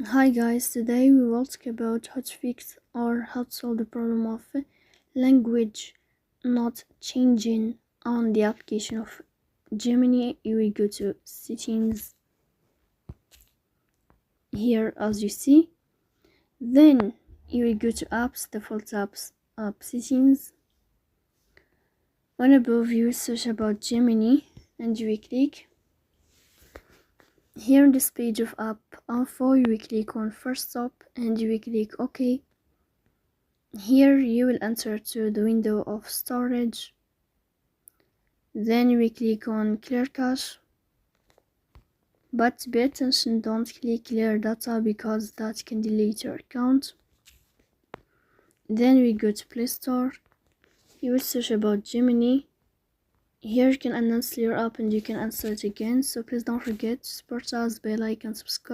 Hi guys, today we will talk about how to fix or how to solve the problem of language not changing on the application of Gemini. You will go to settings here as you see, then you will go to apps, default apps, app settings. When above you will search about Gemini and you will click. Here in this page of app info, you will click on first stop and you will click OK. Here you will enter to the window of storage. Then you will click on clear cache. But pay attention, don't click clear data because that can delete your account. Then we go to Play Store. You will search about Gemini. Here you can uninstall your app and you can install it again. So please don't forget to support us by like and subscribe.